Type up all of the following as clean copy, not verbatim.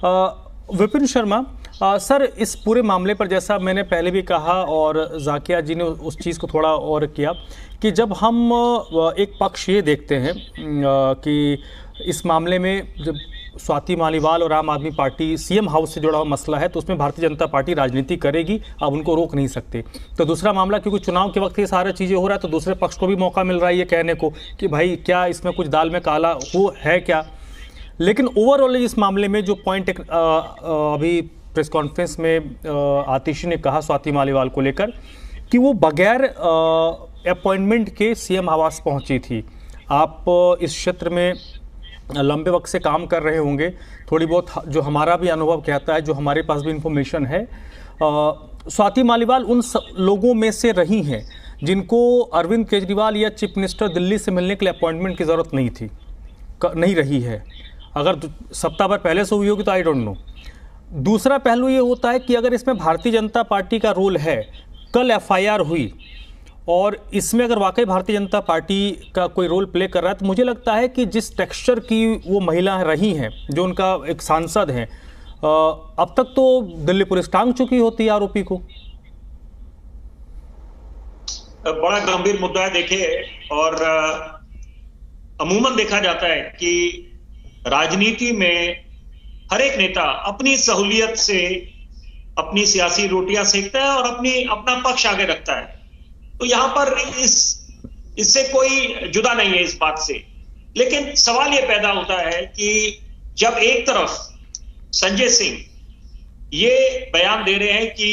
Vipin Sharma, sir इस पूरे मामले पर जैसा मैंने पहले भी कहा और जाकिया जी ने उस चीज़ को थोड़ा और किया कि जब हम एक पक्ष ये देखते हैं कि इस मामले में जब स्वाति मालीवाल और आम आदमी पार्टी सीएम हाउस से जुड़ा हुआ मसला है तो उसमें भारतीय जनता पार्टी राजनीति करेगी, अब उनको रोक नहीं सकते। तो दूसरा मामला क्योंकि चुनाव के वक्त ये सारी चीज़ें हो रहा है तो दूसरे पक्ष को भी मौका मिल रहा है ये कहने को कि भाई क्या इसमें कुछ दाल में काला वो है क्या। लेकिन ओवरऑल इस मामले में जो पॉइंट अभी प्रेस कॉन्फ्रेंस में आतिशी ने कहा स्वाति मालीवाल को लेकर कि वो बगैर अपॉइंटमेंट के सीएम आवास पहुंची थी। आप इस क्षेत्र में लंबे वक्त से काम कर रहे होंगे, थोड़ी बहुत जो हमारा भी अनुभव कहता है, जो हमारे पास भी इंफॉर्मेशन है, स्वाति मालीवाल उन लोगों में से रही हैं जिनको अरविंद केजरीवाल या चीफ मिनिस्टर दिल्ली से मिलने के लिए अपॉइंटमेंट की ज़रूरत नहीं थी, नहीं रही है। अगर सप्ताह भर पहले से हुई होगी तो आई डोंट नो। दूसरा पहलू ये होता है कि अगर इसमें भारतीय जनता पार्टी का रोल है, कल एफआईआर हुई और इसमें अगर वाकई भारतीय जनता पार्टी का कोई रोल प्ले कर रहा है तो मुझे लगता है कि जिस टेक्सचर की वो महिला रही हैं, जो उनका एक सांसद हैं, अब तक तो दिल्ली पुलिस टांग चुकी होती है आरोपी को। बड़ा गंभीर मुद्दा है देखिए, और अमूमन देखा जाता है कि राजनीति में हर एक नेता अपनी सहूलियत से अपनी सियासी रोटियां सेकता है और अपना पक्ष आगे रखता है। तो यहां पर इससे कोई जुदा नहीं है इस बात से। लेकिन सवाल यह पैदा होता है कि जब एक तरफ संजय सिंह ये बयान दे रहे हैं कि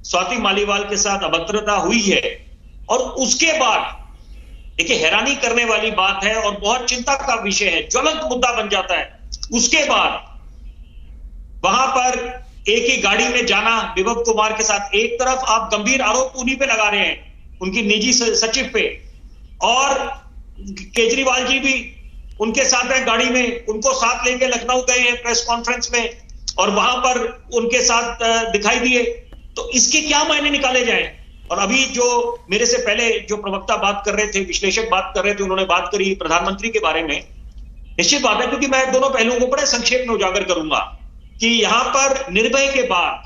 स्वाति मालीवाल के साथ अभद्रता हुई है और उसके बाद देखिए हैरानी करने वाली बात है और बहुत चिंता का विषय है, ज्वलंत मुद्दा बन जाता है, उसके बाद वहां पर एक ही गाड़ी में जाना विभव कुमार के साथ, एक तरफ आप गंभीर आरोप उन्हीं पे लगा रहे हैं, उनकी निजी सचिव पे, और केजरीवाल जी भी उनके साथ है गाड़ी में, उनको साथ लेके लखनऊ गए हैं प्रेस कॉन्फ्रेंस में और वहां पर उनके साथ दिखाई दिए। तो इसके क्या मायने निकाले जाएं? और अभी जो मेरे से पहले जो प्रवक्ता बात कर रहे थे, विश्लेषक बात कर रहे थे, उन्होंने बात करी प्रधानमंत्री के बारे में। निश्चित बात है, क्योंकि मैं दोनों पहलुओं को बड़े संक्षेप में उजागर करूंगा कि यहां पर निर्भय के बाद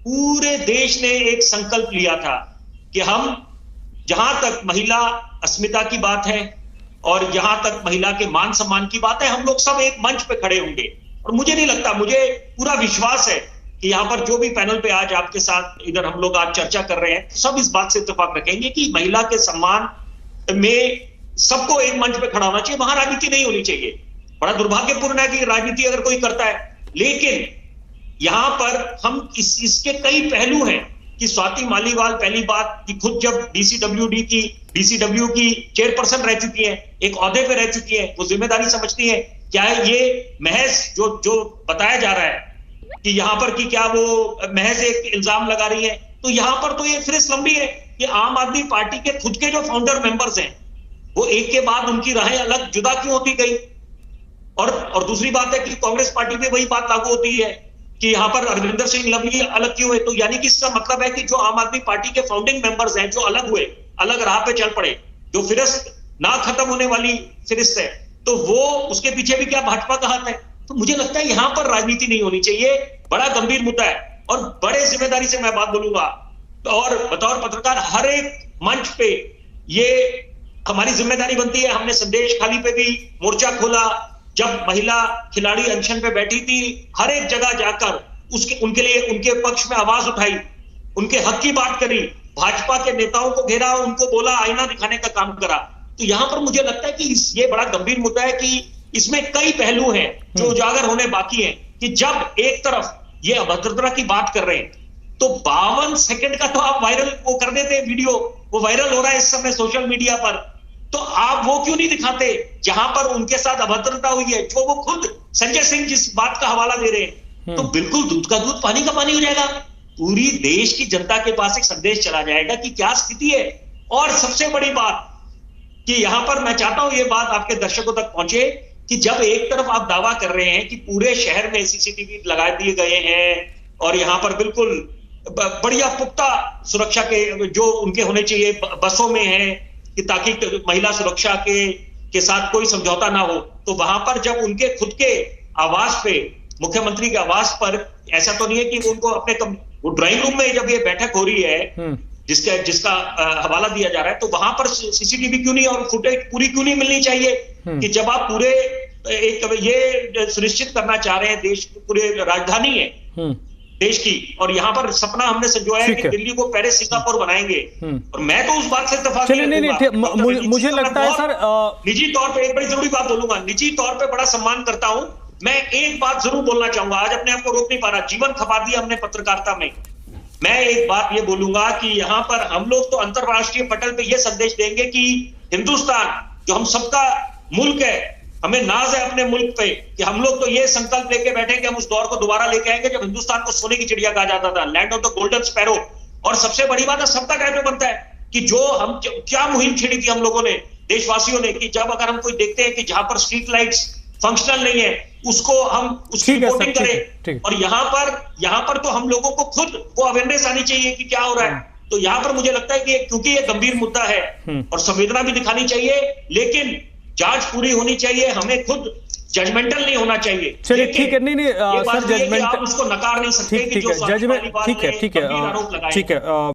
पूरे देश ने एक संकल्प लिया था कि हम जहां तक महिला अस्मिता की बात है और जहां तक महिला के मान सम्मान की बात है, हम लोग सब एक मंच पे खड़े होंगे। और मुझे नहीं लगता, मुझे पूरा विश्वास है कि यहां पर जो भी पैनल पे आज आपके साथ इधर हम लोग आज चर्चा कर रहे हैं, सब इस बात से इत्तेफाक रखेंगे कि महिला के सम्मान में सबको एक मंच पे खड़ा होना चाहिए, वहां राजनीति नहीं होनी चाहिए। बड़ा दुर्भाग्यपूर्ण है कि राजनीति अगर कोई करता है, लेकिन यहां पर हम इसके कई पहलू हैं कि स्वाति मालीवाल पहली बात कि खुद जब डीसीडब्ल्यू की चेयरपर्सन रह चुकी है, एक ओहदे पे रह चुकी है, वो जिम्मेदारी समझती है। क्या ये महज जो बताया जा रहा है कि यहां पर कि क्या वो महज एक इल्जाम लगा रही है, तो यहां पर तो ये फिर लंबी है कि आम आदमी पार्टी के खुद के जो फाउंडर मेंबर्स हैं वो एक के बाद उनकी राहें अलग जुदा क्यों होती गई। और दूसरी बात है कि कांग्रेस पार्टी पे वही बात लागू होती है कि यहां पर अरविंदर सिंह लवली अलग क्यों है। तो यानी कि इसका मतलब है कि जो आम आदमी पार्टी के फाउंडिंग मेंबर्स हैं, जो अलग हुए, अलग राह पे चल पड़े, जो फिरस्त ना खत्म होने वाली फिरिस्त है, तो वो उसके पीछे भी क्या भाजपा का हाथ है। तो मुझे लगता है यहां पर राजनीति नहीं होनी चाहिए। बड़ा गंभीर मुद्दा है और बड़े जिम्मेदारी से मैं बात बोलूंगा और बतौर पत्रकार हर एक मंच पे ये हमारी जिम्मेदारी बनती है। हमने संदेश खाली पे भी मोर्चा खोला, जब महिला खिलाड़ी अनशन पे बैठी थी, हर एक जगह जाकर उनके लिए उनके पक्ष में आवाज उठाई, उनके हक की बात करी, भाजपा के नेताओं को घेरा, उनको बोला, आईना दिखाने का काम करा। तो यहां पर मुझे लगता है कि ये बड़ा गंभीर मुद्दा है कि इसमें कई पहलू हैं जो उजागर होने बाकी हैं। कि जब एक तरफ ये अभद्रता की बात कर रहे हैं तो 52 सेकंड का तो आप वायरल वो कर देते हैं वीडियो, वो वायरल हो रहा है इस समय सोशल मीडिया पर, तो आप वो क्यों नहीं दिखाते जहां पर उनके साथ अभद्रता हुई है, जो वो खुद संजय सिंह जिस बात का हवाला दे रहे हैं। तो बिल्कुल दूध का दूध पानी का पानी हो जाएगा, पूरी देश की जनता के पास एक संदेश चला जाएगा कि क्या स्थिति है। और सबसे बड़ी बात कि यहां पर मैं चाहता हूं ये बात आपके दर्शकों तक पहुंचे कि जब एक तरफ आप दावा कर रहे हैं कि पूरे शहर में सीसीटीवी लगा दिए गए हैं और यहां पर बिल्कुल बढ़िया पुख्ता सुरक्षा के जो उनके होने चाहिए बसों में है कि ताकि महिला सुरक्षा के साथ कोई समझौता ना हो, तो वहां पर जब उनके खुद के आवास पे मुख्यमंत्री के आवास पर, ऐसा तो नहीं है कि उनको अपने वो ड्राइंग रूम में जब ये बैठक हो रही है जिसका हवाला दिया जा रहा है, तो वहां पर सीसीटीवी क्यों नहीं और फुटेज पूरी क्यों नहीं मिलनी चाहिए? कि जब आप पूरे एक ये सुनिश्चित करना चाह रहे हैं, देश पूरे राजधानी है देश की, और यहाँ पर सपना हमने संजोया है कि दिल्ली को पेरिस सिंगापुर बनाएंगे, और मैं तो उस बात से इत्तेफाक नहीं, मुझे लगता है सर निजी तौर पे एक बड़ी जरूरी बात बोलूंगा, निजी तौर पे बड़ा सम्मान करता हूं। मैं एक बात जरूर बोलना चाहूंगा, आज अपने आप को रोक नहीं पा रहा, जीवन खपा दिया हमने पत्रकारिता में। मैं एक बात ये बोलूंगा कि यहाँ पर हम लोग तो अंतरराष्ट्रीय पटल पे ये संदेश देंगे कि हिंदुस्तान जो हम सबका मुल्क है, हमें नाज है अपने मुल्क पे, कि हम लोग तो ये संकल्प लेके बैठे कि हम उस दौर को दोबारा लेके आएंगे जब हिंदुस्तान को सोने की चिड़िया कहा जाता था, land of the golden sparrow. और सबसे बड़ी बात है, सबका दायित्व बनता है कि जो हम क्या मुहिम छेड़ी थी हम लोगों ने, देशवासियों ने, कि जब अगर हम कोई देखते हैं कि जहां पर स्ट्रीट लाइट्स फंक्शनल नहीं है, उसको हम उसकी रिपोर्टिंग करें। और यहाँ पर तो हम लोगों को खुद वो अवेयरनेस आनी चाहिए कि क्या हो रहा है। तो यहाँ पर मुझे लगता है कि क्योंकि ये गंभीर मुद्दा है और संवेदना भी दिखानी चाहिए, लेकिन जांच पूरी होनी चाहिए, हमें खुद जजमेंटल नहीं होना चाहिए। चलिए ठीक है, नहीं सर, जजमेंट आप उसको नकार नहीं सकते कि जो जजमेंट ठीक है,